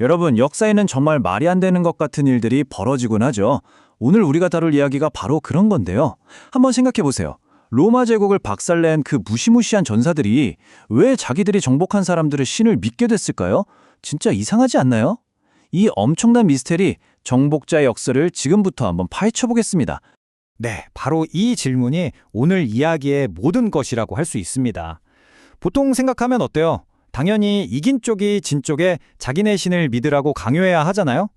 여러분, 역사에는 정말 말이 안 되는 것 같은 일들이 벌어지곤 하죠. 오늘 우리가 다룰 이야기가 바로 그런 건데요. 한번 생각해 보세요. 로마 제국을 박살낸 그 무시무시한 전사들이 왜 자기들이 정복한 사람들의 신을 믿게 됐을까요? 진짜 이상하지 않나요? 이 엄청난 미스테리, 정복자의 역사를 지금부터 한번 파헤쳐 보겠습니다. 네, 바로 이 질문이 오늘 이야기의 모든 것이라고 할 수 있습니다. 보통 생각하면 어때요? 당연히 이긴 쪽이 진 쪽에 자기네 신을 믿으라고 강요해야 하잖아요?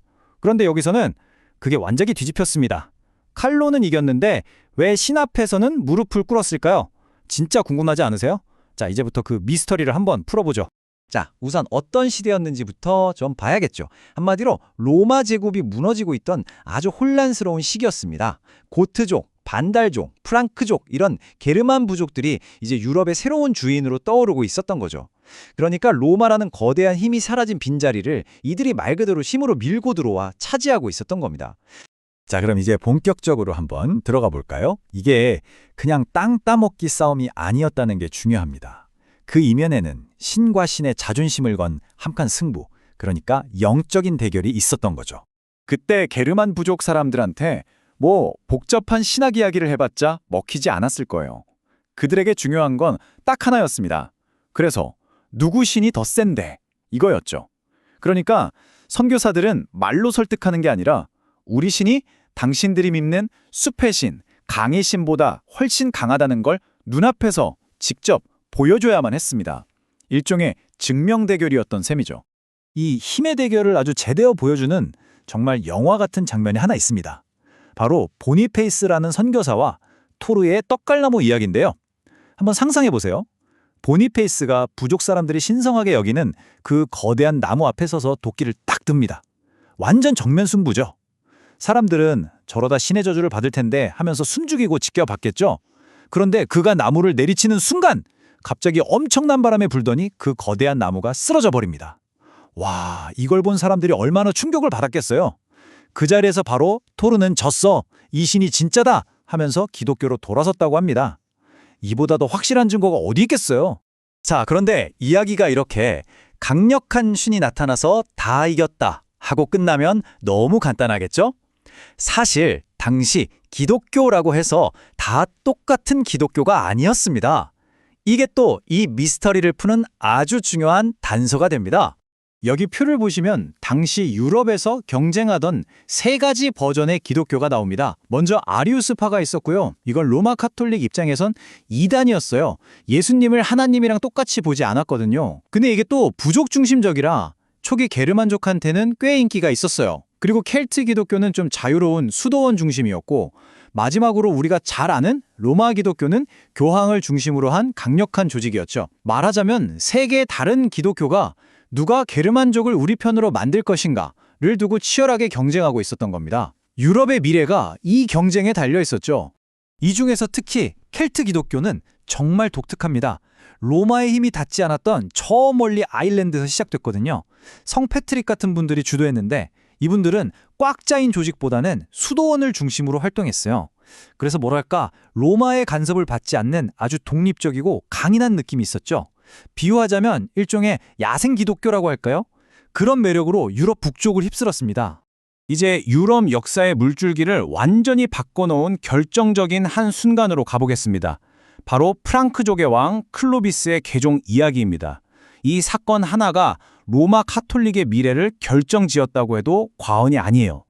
그런데 여기서는 그게 완전히 뒤집혔습니다. 칼로는 이겼는데 왜 신 앞에서는 무릎을 꿇었을까요? 진짜 궁금하지 않으세요? 자, 이제부터 그 미스터리를 한번 풀어보죠. 자, 우선 어떤 시대였는지부터 좀 봐야겠죠. 한마디로 로마 제국이 무너지고 있던 아주 혼란스러운 시기였습니다. 고트족, 반달족, 프랑크족 이런 게르만 부족들이 이제 유럽의 새로운 주인으로 떠오르고 있었던 거죠. 그러니까 로마라는 거대한 힘이 사라진 빈자리를 이들이 말 그대로 힘으로 밀고 들어와 차지하고 있었던 겁니다. 자, 그럼 이제 본격적으로 한번 들어가 볼까요? 이게 그냥 땅 따먹기 싸움이 아니었다는 게 중요합니다. 그 이면에는 신과 신의 자존심을 건 한판 승부, 그러니까 영적인 대결이 있었던 거죠. 그때 게르만 부족 사람들한테 뭐 복잡한 신학 이야기를 해봤자 먹히지 않았을 거예요. 그들에게 중요한 건 딱 하나였습니다. 그래서 누구 신이 더 센데 이거였죠. 그러니까 선교사들은 말로 설득하는 게 아니라 우리 신이 당신들이 믿는 숲의 신, 강의 신보다 훨씬 강하다는 걸 눈앞에서 직접 보여줘야만 했습니다. 일종의 증명 대결이었던 셈이죠. 이 힘의 대결을 아주 제대로 보여주는 정말 영화 같은 장면이 하나 있습니다. 바로 보니페이스라는 선교사와 토르의 떡갈나무 이야기인데요. 한번 상상해 보세요. 보니페이스가 부족 사람들이 신성하게 여기는 그 거대한 나무 앞에 서서 도끼를 딱 듭니다. 완전 정면 승부죠. 사람들은 저러다 신의 저주를 받을 텐데 하면서 숨죽이고 지켜봤겠죠. 그런데 그가 나무를 내리치는 순간 갑자기 엄청난 바람에 불더니 그 거대한 나무가 쓰러져 버립니다. 와, 이걸 본 사람들이 얼마나 충격을 받았겠어요. 그 자리에서 바로 토르는 졌어, 이 신이 진짜다 하면서 기독교로 돌아섰다고 합니다. 이보다 더 확실한 증거가 어디 있겠어요. 자, 그런데 이야기가 이렇게 강력한 신이 나타나서 다 이겼다 하고 끝나면 너무 간단하겠죠? 사실 당시 기독교라고 해서 다 똑같은 기독교가 아니었습니다. 이게 또 이 미스터리를 푸는 아주 중요한 단서가 됩니다. 여기 표를 보시면 당시 유럽에서 경쟁하던 세 가지 버전의 기독교가 나옵니다. 먼저 아리우스파가 있었고요. 이건 로마 카톨릭 입장에선 이단이었어요. 예수님을 하나님이랑 똑같이 보지 않았거든요. 근데 이게 또 부족 중심적이라 초기 게르만족한테는 꽤 인기가 있었어요. 그리고 켈트 기독교는 좀 자유로운 수도원 중심이었고, 마지막으로 우리가 잘 아는 로마 기독교는 교황을 중심으로 한 강력한 조직이었죠. 말하자면 세 개의 다른 기독교가 누가 게르만족을 우리 편으로 만들 것인가를 두고 치열하게 경쟁하고 있었던 겁니다. 유럽의 미래가 이 경쟁에 달려 있었죠. 이 중에서 특히 켈트 기독교는 정말 독특합니다. 로마의 힘이 닿지 않았던 저 멀리 아일랜드에서 시작됐거든요. 성 패트릭 같은 분들이 주도했는데 이분들은 꽉 짜인 조직보다는 수도원을 중심으로 활동했어요. 그래서 뭐랄까, 로마의 간섭을 받지 않는 아주 독립적이고 강인한 느낌이 있었죠. 비유하자면 일종의 야생 기독교라고 할까요? 그런 매력으로 유럽 북쪽을 휩쓸었습니다. 이제 유럽 역사의 물줄기를 완전히 바꿔놓은 결정적인 한 순간으로 가보겠습니다. 바로 프랑크족의 왕 클로비스의 개종 이야기입니다. 이 사건 하나가 로마 카톨릭의 미래를 결정지었다고 해도 과언이 아니에요.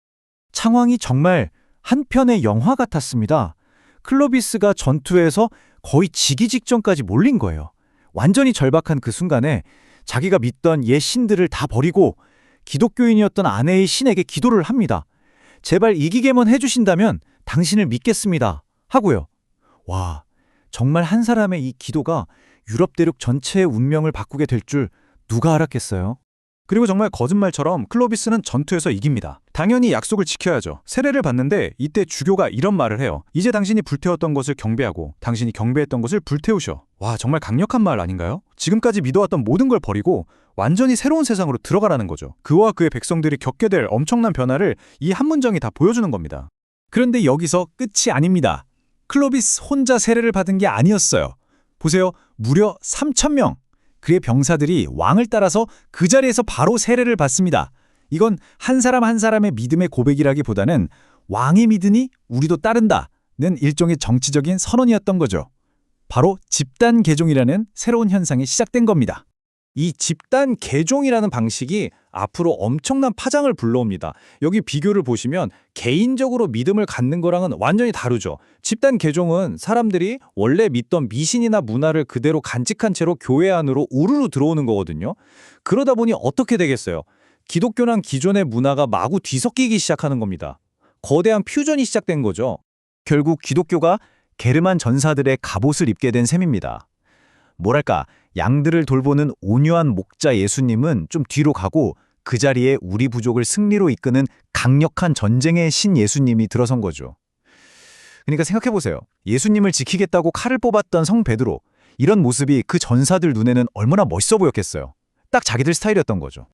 상황이 정말 한 편의 영화 같았습니다. 클로비스가 전투에서 거의 지기 직전까지 몰린 거예요. 완전히 절박한 그 순간에 자기가 믿던 옛 신들을 다 버리고 기독교인이었던 아내의 신에게 기도를 합니다. 제발 이기게만 해주신다면 당신을 믿겠습니다 하고요. 와, 정말 한 사람의 이 기도가 유럽 대륙 전체의 운명을 바꾸게 될 줄 누가 알았겠어요? 그리고 정말 거짓말처럼 클로비스는 전투에서 이깁니다. 당연히 약속을 지켜야죠. 세례를 받는데 이때 주교가 이런 말을 해요. 이제 당신이 불태웠던 것을 경배하고 당신이 경배했던 것을 불태우셔. 와, 정말 강력한 말 아닌가요? 지금까지 믿어왔던 모든 걸 버리고 완전히 새로운 세상으로 들어가라는 거죠. 그와 그의 백성들이 겪게 될 엄청난 변화를 이 한 문장이 다 보여주는 겁니다. 그런데 여기서 끝이 아닙니다. 클로비스 혼자 세례를 받은 게 아니었어요. 보세요. 무려 3,000명. 그의 병사들이 왕을 따라서 그 자리에서 바로 세례를 받습니다. 이건 한 사람 한 사람의 믿음의 고백이라기보다는 왕이 믿으니 우리도 따른다는 일종의 정치적인 선언이었던 거죠. 바로 집단 개종이라는 새로운 현상이 시작된 겁니다. 이 집단 개종이라는 방식이 앞으로 엄청난 파장을 불러옵니다. 여기 비교를 보시면 개인적으로 믿음을 갖는 거랑은 완전히 다르죠. 집단 개종은 사람들이 원래 믿던 미신이나 문화를 그대로 간직한 채로 교회 안으로 우르르 들어오는 거거든요. 그러다 보니 어떻게 되겠어요? 기독교랑 기존의 문화가 마구 뒤섞이기 시작하는 겁니다. 거대한 퓨전이 시작된 거죠. 결국 기독교가 게르만 전사들의 갑옷을 입게 된 셈입니다. 뭐랄까, 양들을 돌보는 온유한 목자 예수님은 좀 뒤로 가고 그 자리에 우리 부족을 승리로 이끄는 강력한 전쟁의 신 예수님이 들어선 거죠. 그러니까 생각해보세요. 예수님을 지키겠다고 칼을 뽑았던 성 베드로, 이런 모습이 그 전사들 눈에는 얼마나 멋있어 보였겠어요. 딱 자기들 스타일이었던 거죠.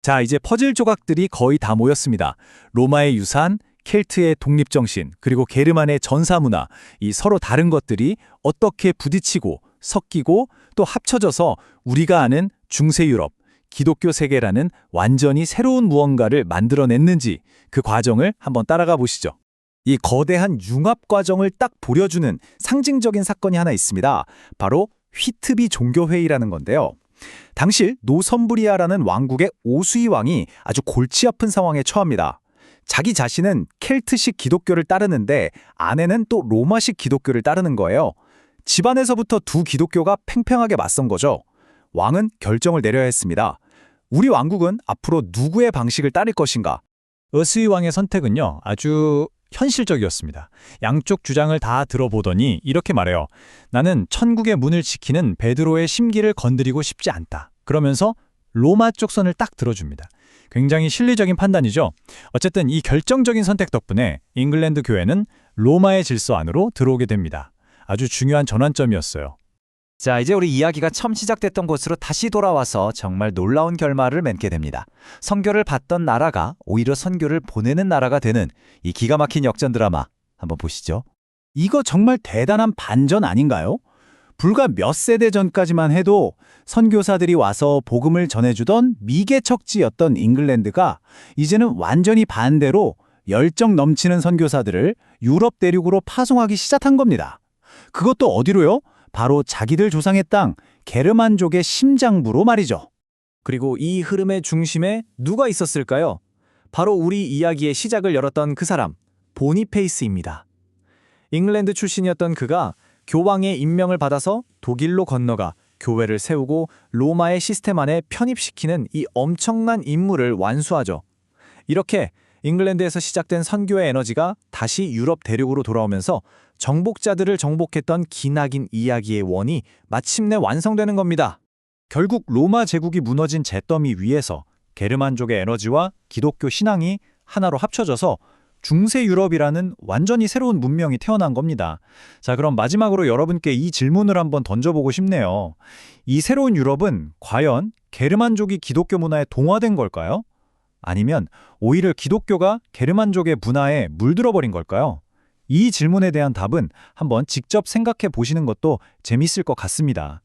자, 이제 퍼즐 조각들이 거의 다 모였습니다. 로마의 유산, 켈트의 독립정신, 그리고 게르만의 전사문화, 이 서로 다른 것들이 어떻게 부딪히고 섞이고 또 합쳐져서 우리가 아는 중세 유럽, 기독교 세계라는 완전히 새로운 무언가를 만들어냈는지 그 과정을 한번 따라가 보시죠. 이 거대한 융합 과정을 딱 보여주는 상징적인 사건이 하나 있습니다. 바로 휘트비 종교회의라는 건데요. 당시 노섬브리아라는 왕국의 오수이 왕이 아주 골치 아픈 상황에 처합니다. 자기 자신은 켈트식 기독교를 따르는데 아내는 또 로마식 기독교를 따르는 거예요. 집안에서부터 두 기독교가 팽팽하게 맞선 거죠. 왕은 결정을 내려야 했습니다. 우리 왕국은 앞으로 누구의 방식을 따를 것인가? 오수이 왕의 선택은요, 아주 현실적이었습니다. 양쪽 주장을 다 들어보더니 이렇게 말해요. 나는 천국의 문을 지키는 베드로의 심기를 건드리고 싶지 않다. 그러면서 로마 쪽 선을 딱 들어줍니다. 굉장히 실리적인 판단이죠. 어쨌든 이 결정적인 선택 덕분에 잉글랜드 교회는 로마의 질서 안으로 들어오게 됩니다. 아주 중요한 전환점이었어요. 자, 이제 우리 이야기가 처음 시작됐던 곳으로 다시 돌아와서 정말 놀라운 결말을 맺게 됩니다. 선교를 받던 나라가 오히려 선교를 보내는 나라가 되는 이 기가 막힌 역전 드라마 한번 보시죠. 이거 정말 대단한 반전 아닌가요? 불과 몇 세대 전까지만 해도 선교사들이 와서 복음을 전해주던 미개척지였던 잉글랜드가 이제는 완전히 반대로 열정 넘치는 선교사들을 유럽 대륙으로 파송하기 시작한 겁니다. 그것도 어디로요? 바로 자기들 조상의 땅 게르만족의 심장부로 말이죠. 그리고 이 흐름의 중심에 누가 있었을까요? 바로 우리 이야기의 시작을 열었던 그 사람, 보니페이스입니다. 잉글랜드 출신이었던 그가 교황의 임명을 받아서 독일로 건너가 교회를 세우고 로마의 시스템 안에 편입시키는 이 엄청난 임무를 완수하죠. 이렇게 잉글랜드에서 시작된 선교의 에너지가 다시 유럽 대륙으로 돌아오면서 정복자들을 정복했던 기나긴 이야기의 원이 마침내 완성되는 겁니다. 결국 로마 제국이 무너진 잿더미 위에서 게르만족의 에너지와 기독교 신앙이 하나로 합쳐져서 중세 유럽이라는 완전히 새로운 문명이 태어난 겁니다. 자, 그럼 마지막으로 여러분께 이 질문을 한번 던져보고 싶네요. 이 새로운 유럽은 과연 게르만족이 기독교 문화에 동화된 걸까요? 아니면 오히려 기독교가 게르만족의 문화에 물들어버린 걸까요? 이 질문에 대한 답은 한번 직접 생각해 보시는 것도 재밌을 것 같습니다.